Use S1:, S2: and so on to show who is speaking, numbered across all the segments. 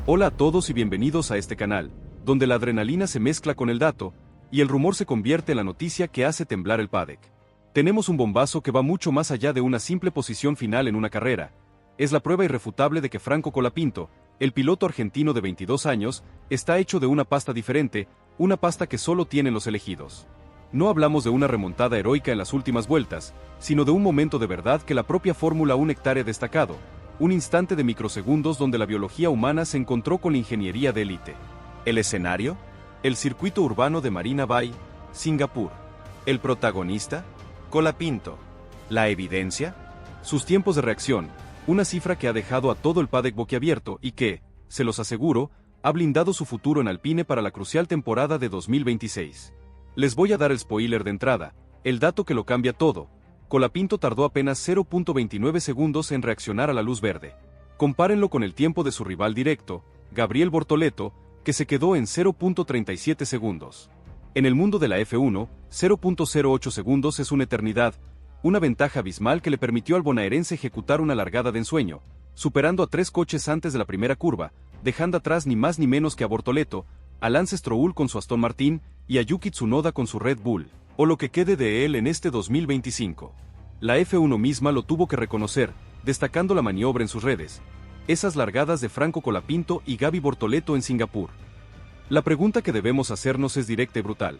S1: Hola a todos y bienvenidos a este canal, donde la adrenalina se mezcla con el dato, y el rumor se convierte en la noticia que hace temblar el paddock. Tenemos un bombazo que va mucho más allá de una simple posición final en una carrera. Es la prueba irrefutable de que Franco Colapinto, el piloto argentino de 22 años, está hecho de una pasta diferente, una pasta que solo tienen los elegidos. No hablamos de una remontada heroica en las últimas vueltas, sino de un momento de verdad que la propia Fórmula 1 hectárea destacado, un instante de microsegundos donde la biología humana se encontró con la ingeniería de élite. ¿El escenario? El circuito urbano de Marina Bay, Singapur. ¿El protagonista? Colapinto. ¿La evidencia? Sus tiempos de reacción, una cifra que ha dejado a todo el paddock boquiabierto y que, se los aseguro, ha blindado su futuro en Alpine para la crucial temporada de 2026. Les voy a dar el spoiler de entrada, el dato que lo cambia todo. Colapinto tardó apenas 0.29 segundos en reaccionar a la luz verde. Compárenlo con el tiempo de su rival directo, Gabriel Bortoleto, que se quedó en 0.37 segundos. En el mundo de la F1, 0.08 segundos es una eternidad, una ventaja abismal que le permitió al bonaerense ejecutar una largada de ensueño, superando a 3 coches antes de la primera curva, dejando atrás ni más ni menos que a Bortoleto, a Lance Stroll con su Aston Martin y a Yuki Tsunoda con su Red Bull, o lo que quede de él en este 2025. La F1 misma lo tuvo que reconocer, destacando la maniobra en sus redes. Esas largadas de Franco Colapinto y Gabi Bortoleto en Singapur. La pregunta que debemos hacernos es directa y brutal.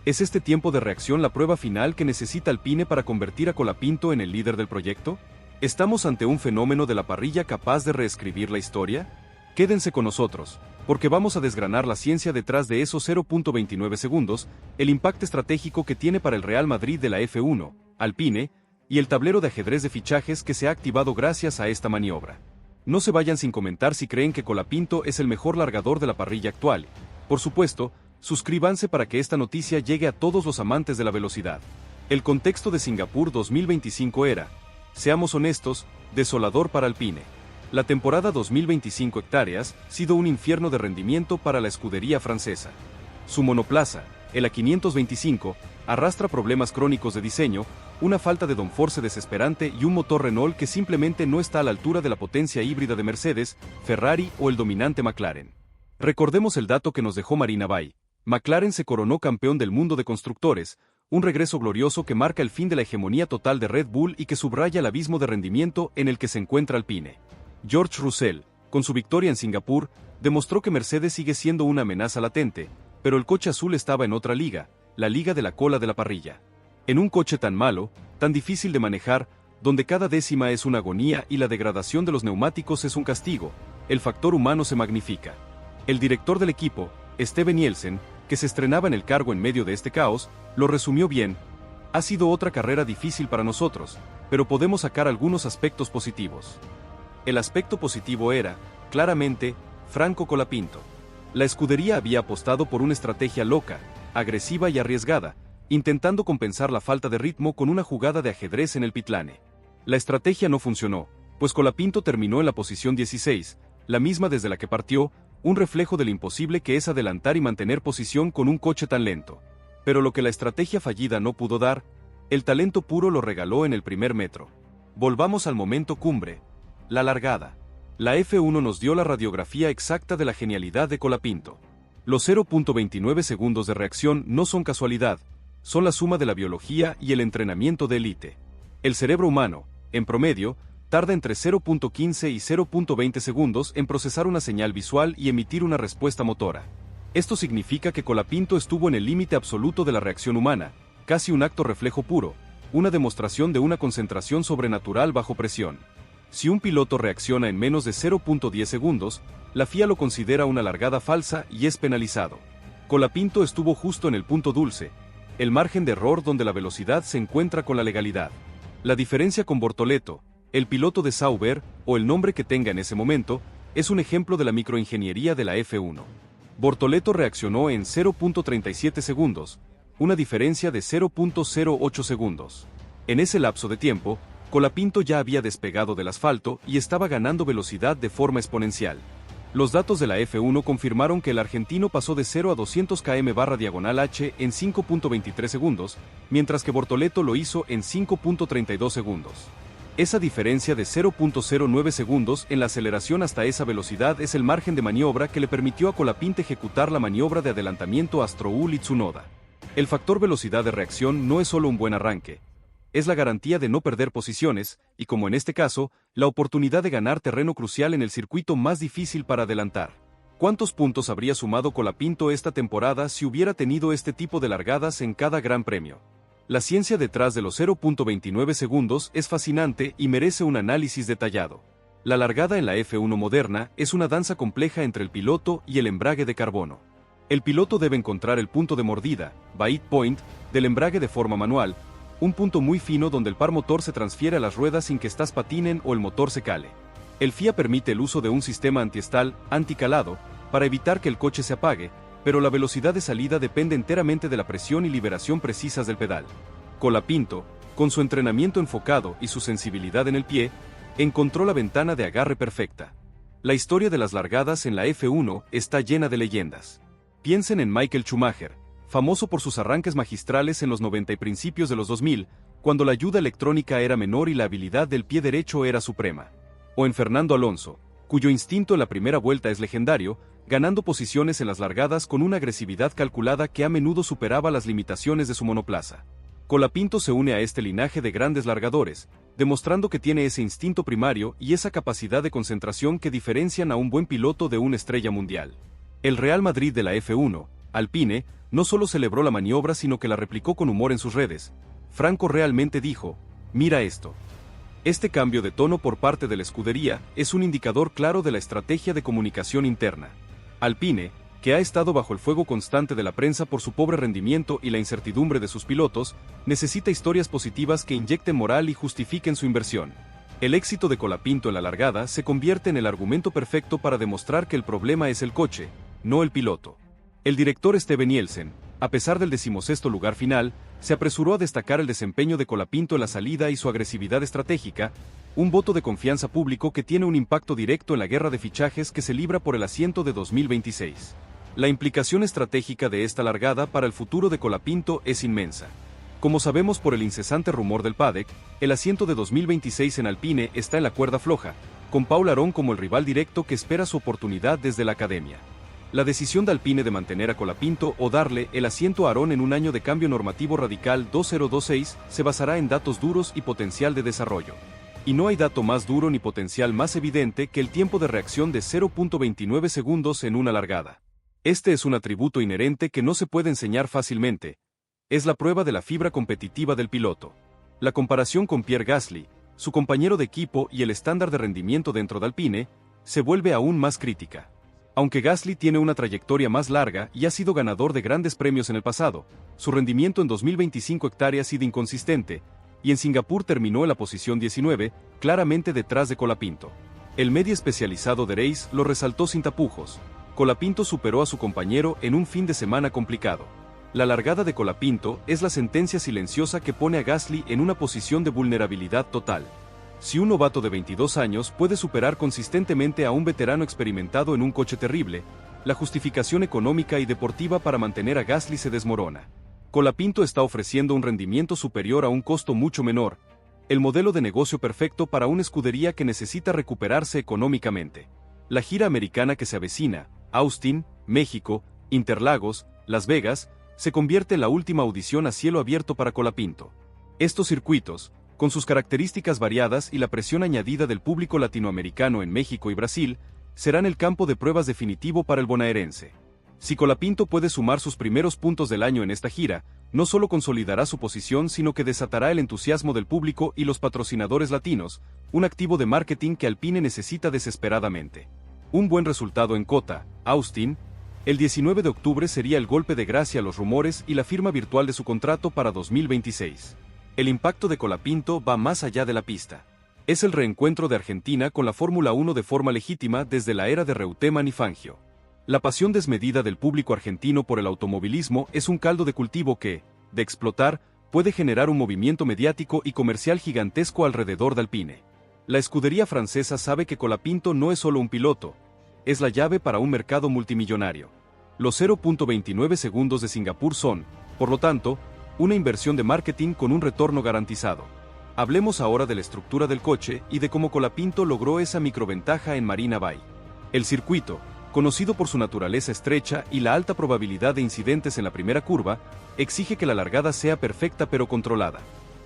S1: ¿Es este tiempo de reacción la prueba final que necesita Alpine para convertir a Colapinto en el líder del proyecto? ¿Estamos ante un fenómeno de la parrilla capaz de reescribir la historia? Quédense con nosotros, porque vamos a desgranar la ciencia detrás de esos 0.29 segundos, el impacto estratégico que tiene para el Real Madrid de la F1, Alpine, y el tablero de ajedrez de fichajes que se ha activado gracias a esta maniobra. No se vayan sin comentar si creen que Colapinto es el mejor largador de la parrilla actual. Por supuesto, suscríbanse para que esta noticia llegue a todos los amantes de la velocidad. El contexto de Singapur 2025 era, seamos honestos, desolador para Alpine. La temporada 2025 hectáreas ha sido un infierno de rendimiento para la escudería francesa. Su monoplaza, el A525, arrastra problemas crónicos de diseño, una falta de downforce desesperante y un motor Renault que simplemente no está a la altura de la potencia híbrida de Mercedes, Ferrari o el dominante McLaren. Recordemos el dato que nos dejó Marina Bay. McLaren se coronó campeón del mundo de constructores, un regreso glorioso que marca el fin de la hegemonía total de Red Bull y que subraya el abismo de rendimiento en el que se encuentra Alpine. George Russell, con su victoria en Singapur, demostró que Mercedes sigue siendo una amenaza latente, pero el coche azul estaba en otra liga, la liga de la cola de la parrilla. En un coche tan malo, tan difícil de manejar, donde cada décima es una agonía y la degradación de los neumáticos es un castigo, el factor humano se magnifica. El director del equipo, Steven Nielsen, que se estrenaba en el cargo en medio de este caos, lo resumió bien: ha sido otra carrera difícil para nosotros, pero podemos sacar algunos aspectos positivos. El aspecto positivo era, claramente, Franco Colapinto. La escudería había apostado por una estrategia loca, agresiva y arriesgada, intentando compensar la falta de ritmo con una jugada de ajedrez en el pitlane. La estrategia no funcionó, pues Colapinto terminó en la posición 16, la misma desde la que partió, un reflejo del imposible que es adelantar y mantener posición con un coche tan lento. Pero lo que la estrategia fallida no pudo dar, el talento puro lo regaló en el primer metro. Volvamos al momento cumbre. La largada. La F1 nos dio la radiografía exacta de la genialidad de Colapinto. Los 0.29 segundos de reacción no son casualidad, son la suma de la biología y el entrenamiento de élite. El cerebro humano, en promedio, tarda entre 0.15 y 0.20 segundos en procesar una señal visual y emitir una respuesta motora. Esto significa que Colapinto estuvo en el límite absoluto de la reacción humana, casi un acto reflejo puro, una demostración de una concentración sobrenatural bajo presión. Si un piloto reacciona en menos de 0.10 segundos, la FIA lo considera una largada falsa y es penalizado. Colapinto estuvo justo en el punto dulce, el margen de error donde la velocidad se encuentra con la legalidad. La diferencia con Bortoleto, el piloto de Sauber, o el nombre que tenga en ese momento, es un ejemplo de la microingeniería de la F1. Bortoleto reaccionó en 0.37 segundos, una diferencia de 0.08 segundos. En ese lapso de tiempo, Colapinto ya había despegado del asfalto y estaba ganando velocidad de forma exponencial. Los datos de la F1 confirmaron que el argentino pasó de 0 a 200 km/h en 5.23 segundos, mientras que Bortoleto lo hizo en 5.32 segundos. Esa diferencia de 0.09 segundos en la aceleración hasta esa velocidad es el margen de maniobra que le permitió a Colapinto ejecutar la maniobra de adelantamiento a Stroll y Tsunoda. El factor velocidad de reacción no es solo un buen arranque, es la garantía de no perder posiciones, y como en este caso, la oportunidad de ganar terreno crucial en el circuito más difícil para adelantar. ¿Cuántos puntos habría sumado Colapinto esta temporada si hubiera tenido este tipo de largadas en cada Gran Premio? La ciencia detrás de los 0.29 segundos es fascinante y merece un análisis detallado. La largada en la F1 moderna es una danza compleja entre el piloto y el embrague de carbono. El piloto debe encontrar el punto de mordida, bite point, del embrague de forma manual, un punto muy fino donde el par motor se transfiere a las ruedas sin que éstas patinen o el motor se cale. El FIA permite el uso de un sistema antiestal, anticalado, para evitar que el coche se apague, pero la velocidad de salida depende enteramente de la presión y liberación precisas del pedal. Colapinto, con su entrenamiento enfocado y su sensibilidad en el pie, encontró la ventana de agarre perfecta. La historia de las largadas en la F1 está llena de leyendas. Piensen en Michael Schumacher, famoso por sus arranques magistrales en los 90 y principios de los 2000, cuando la ayuda electrónica era menor y la habilidad del pie derecho era suprema. O en Fernando Alonso, cuyo instinto en la primera vuelta es legendario, ganando posiciones en las largadas con una agresividad calculada que a menudo superaba las limitaciones de su monoplaza. Colapinto se une a este linaje de grandes largadores, demostrando que tiene ese instinto primario y esa capacidad de concentración que diferencian a un buen piloto de una estrella mundial. El Real Madrid de la F1, Alpine, no solo celebró la maniobra sino que la replicó con humor en sus redes. Franco realmente dijo: "Mira esto". Este cambio de tono por parte de la escudería es un indicador claro de la estrategia de comunicación interna. Alpine, que ha estado bajo el fuego constante de la prensa por su pobre rendimiento y la incertidumbre de sus pilotos, necesita historias positivas que inyecten moral y justifiquen su inversión. El éxito de Colapinto en la largada se convierte en el argumento perfecto para demostrar que el problema es el coche, no el piloto. El director Steven Nielsen, a pesar del 16º lugar final, se apresuró a destacar el desempeño de Colapinto en la salida y su agresividad estratégica, un voto de confianza público que tiene un impacto directo en la guerra de fichajes que se libra por el asiento de 2026. La implicación estratégica de esta largada para el futuro de Colapinto es inmensa. Como sabemos por el incesante rumor del paddock, el asiento de 2026 en Alpine está en la cuerda floja, con Paul Aron como el rival directo que espera su oportunidad desde la academia. La decisión de Alpine de mantener a Colapinto o darle el asiento a Aron en un año de cambio normativo radical 2026 se basará en datos duros y potencial de desarrollo. Y no hay dato más duro ni potencial más evidente que el tiempo de reacción de 0.29 segundos en una largada. Este es un atributo inherente que no se puede enseñar fácilmente. Es la prueba de la fibra competitiva del piloto. La comparación con Pierre Gasly, su compañero de equipo y el estándar de rendimiento dentro de Alpine, se vuelve aún más crítica. Aunque Gasly tiene una trayectoria más larga y ha sido ganador de grandes premios en el pasado, su rendimiento en 2025 hectáreas ha sido inconsistente, y en Singapur terminó en la posición 19, claramente detrás de Colapinto. El medio especializado de Race lo resaltó sin tapujos. Colapinto superó a su compañero en un fin de semana complicado. La largada de Colapinto es la sentencia silenciosa que pone a Gasly en una posición de vulnerabilidad total. Si un novato de 22 años puede superar consistentemente a un veterano experimentado en un coche terrible, la justificación económica y deportiva para mantener a Gasly se desmorona. Colapinto está ofreciendo un rendimiento superior a un costo mucho menor, el modelo de negocio perfecto para una escudería que necesita recuperarse económicamente. La gira americana que se avecina, Austin, México, Interlagos, Las Vegas, se convierte en la última audición a cielo abierto para Colapinto. Estos circuitos, con sus características variadas y la presión añadida del público latinoamericano en México y Brasil, serán el campo de pruebas definitivo para el bonaerense. Si Colapinto puede sumar sus primeros puntos del año en esta gira, no solo consolidará su posición sino que desatará el entusiasmo del público y los patrocinadores latinos, un activo de marketing que Alpine necesita desesperadamente. Un buen resultado en Cota, Austin, el 19 de octubre sería el golpe de gracia a los rumores y la firma virtual de su contrato para 2026. El impacto de Colapinto va más allá de la pista. Es el reencuentro de Argentina con la Fórmula 1 de forma legítima desde la era de Reutemann y Fangio. La pasión desmedida del público argentino por el automovilismo es un caldo de cultivo que, de explotar, puede generar un movimiento mediático y comercial gigantesco alrededor de Alpine. La escudería francesa sabe que Colapinto no es solo un piloto, es la llave para un mercado multimillonario. Los 0.29 segundos de Singapur son, por lo tanto, una inversión de marketing con un retorno garantizado. Hablemos ahora de la estructura del coche y de cómo Colapinto logró esa microventaja en Marina Bay. El circuito, conocido por su naturaleza estrecha y la alta probabilidad de incidentes en la primera curva, exige que la largada sea perfecta pero controlada.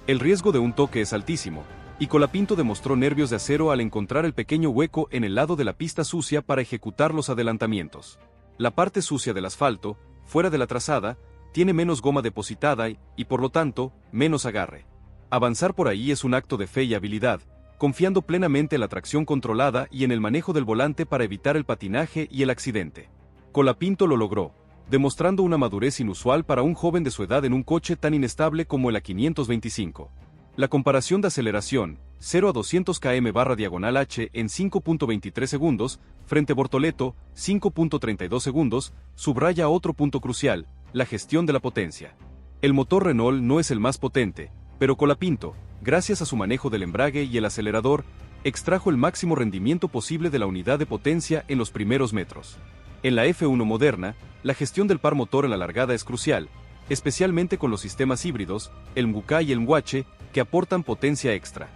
S1: El riesgo de un toque es altísimo, y Colapinto demostró nervios de acero al encontrar el pequeño hueco en el lado de la pista sucia para ejecutar los adelantamientos. La parte sucia del asfalto, fuera de la trazada, tiene menos goma depositada y por lo tanto, menos agarre. Avanzar por ahí es un acto de fe y habilidad, confiando plenamente en la tracción controlada y en el manejo del volante para evitar el patinaje y el accidente. Colapinto lo logró, demostrando una madurez inusual para un joven de su edad en un coche tan inestable como el A525. La comparación de aceleración, 0 a 200 km/h en 5.23 segundos, frente a Bortoleto, 5.32 segundos, subraya otro punto crucial, la gestión de la potencia. El motor Renault no es el más potente, pero Colapinto, gracias a su manejo del embrague y el acelerador, extrajo el máximo rendimiento posible de la unidad de potencia en los primeros metros. En la F1 moderna, la gestión del par motor en la largada es crucial, especialmente con los sistemas híbridos, el MQK y el MWH, que aportan potencia extra.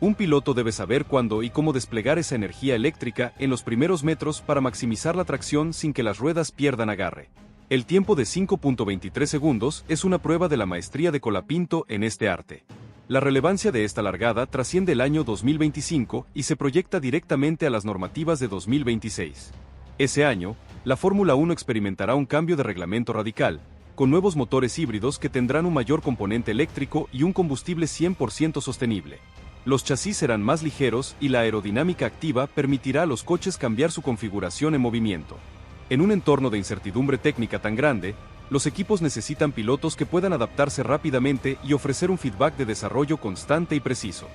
S1: Un piloto debe saber cuándo y cómo desplegar esa energía eléctrica en los primeros metros para maximizar la tracción sin que las ruedas pierdan agarre. El tiempo de 5.23 segundos es una prueba de la maestría de Colapinto en este arte. La relevancia de esta largada trasciende el año 2025 y se proyecta directamente a las normativas de 2026. Ese año, la Fórmula 1 experimentará un cambio de reglamento radical, con nuevos motores híbridos que tendrán un mayor componente eléctrico y un combustible 100% sostenible. Los chasis serán más ligeros y la aerodinámica activa permitirá a los coches cambiar su configuración en movimiento. En un entorno de incertidumbre técnica tan grande, los equipos necesitan pilotos que puedan adaptarse rápidamente y ofrecer un feedback de desarrollo constante y preciso.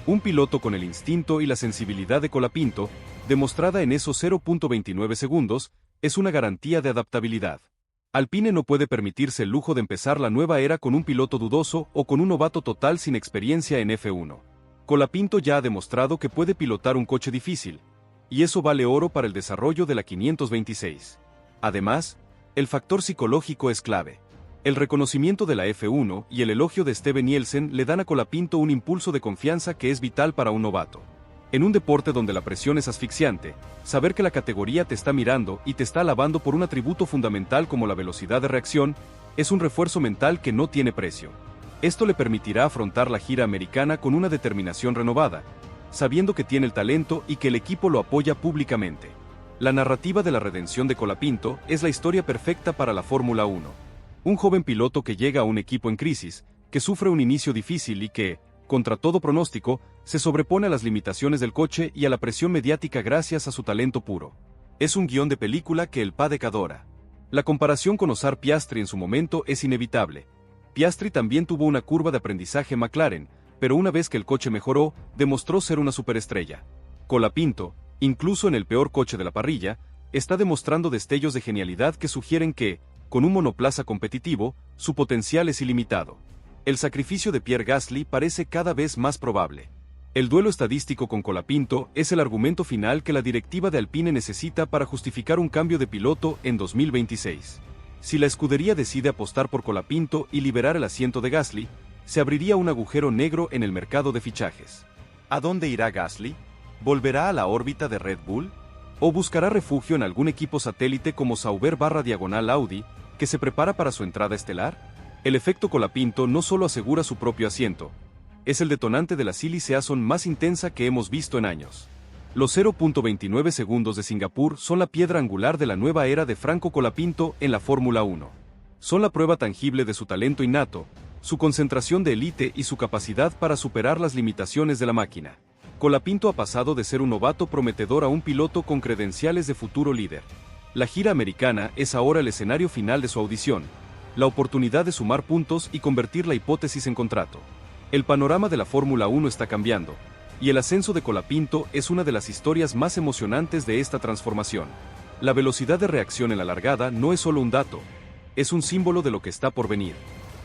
S1: Un piloto con el instinto y la sensibilidad de Colapinto, demostrada en esos 0.29 segundos, es una garantía de adaptabilidad. Alpine no puede permitirse el lujo de empezar la nueva era con un piloto dudoso o con un novato total sin experiencia en F1. Colapinto ya ha demostrado que puede pilotar un coche difícil, y eso vale oro para el desarrollo de la 526. Además, el factor psicológico es clave. El reconocimiento de la F1 y el elogio de Steven Nielsen le dan a Colapinto un impulso de confianza que es vital para un novato. En un deporte donde la presión es asfixiante, saber que la categoría te está mirando y te está alabando por un atributo fundamental como la velocidad de reacción, es un refuerzo mental que no tiene precio. Esto le permitirá afrontar la gira americana con una determinación renovada, sabiendo que tiene el talento y que el equipo lo apoya públicamente. La narrativa de la redención de Colapinto es la historia perfecta para la Fórmula 1. Un joven piloto que llega a un equipo en crisis, que sufre un inicio difícil y que, contra todo pronóstico, se sobrepone a las limitaciones del coche y a la presión mediática gracias a su talento puro. Es un guión de película que el paddock adora. La comparación con Oscar Piastri en su momento es inevitable. Piastri también tuvo una curva de aprendizaje McLaren, pero una vez que el coche mejoró, demostró ser una superestrella. Colapinto, incluso en el peor coche de la parrilla, está demostrando destellos de genialidad que sugieren que, con un monoplaza competitivo, su potencial es ilimitado. El sacrificio de Pierre Gasly parece cada vez más probable. El duelo estadístico con Colapinto es el argumento final que la directiva de Alpine necesita para justificar un cambio de piloto en 2026. Si la escudería decide apostar por Colapinto y liberar el asiento de Gasly, se abriría un agujero negro en el mercado de fichajes. ¿A dónde irá Gasly? ¿Volverá a la órbita de Red Bull? ¿O buscará refugio en algún equipo satélite como Sauber/Audi, que se prepara para su entrada estelar? El efecto Colapinto no solo asegura su propio asiento, es el detonante de la Silly Season más intensa que hemos visto en años. Los 0.29 segundos de Singapur son la piedra angular de la nueva era de Franco Colapinto en la Fórmula 1. Son la prueba tangible de su talento innato, su concentración de élite y su capacidad para superar las limitaciones de la máquina. Colapinto ha pasado de ser un novato prometedor a un piloto con credenciales de futuro líder. La gira americana es ahora el escenario final de su audición, la oportunidad de sumar puntos y convertir la hipótesis en contrato. El panorama de la Fórmula 1 está cambiando, y el ascenso de Colapinto es una de las historias más emocionantes de esta transformación. La velocidad de reacción en la largada no es solo un dato, es un símbolo de lo que está por venir.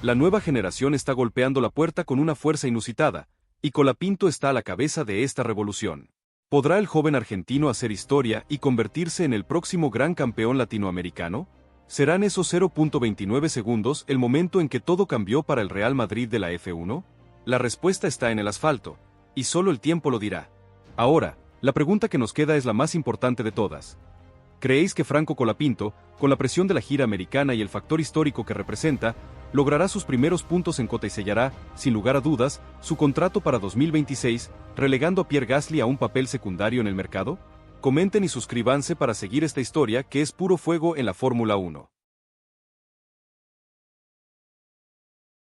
S1: La nueva generación está golpeando la puerta con una fuerza inusitada, y Colapinto está a la cabeza de esta revolución. ¿Podrá el joven argentino hacer historia y convertirse en el próximo gran campeón latinoamericano? ¿Serán esos 0.29 segundos el momento en que todo cambió para el Real Madrid de la F1? La respuesta está en el asfalto, y solo el tiempo lo dirá. Ahora, la pregunta que nos queda es la más importante de todas. ¿Creéis que Franco Colapinto, con la presión de la gira americana y el factor histórico que representa, logrará sus primeros puntos en Cota y sellará, sin lugar a dudas, su contrato para 2026, relegando a Pierre Gasly a un papel secundario en el mercado? Comenten y suscríbanse para seguir esta historia que es puro fuego en la Fórmula 1.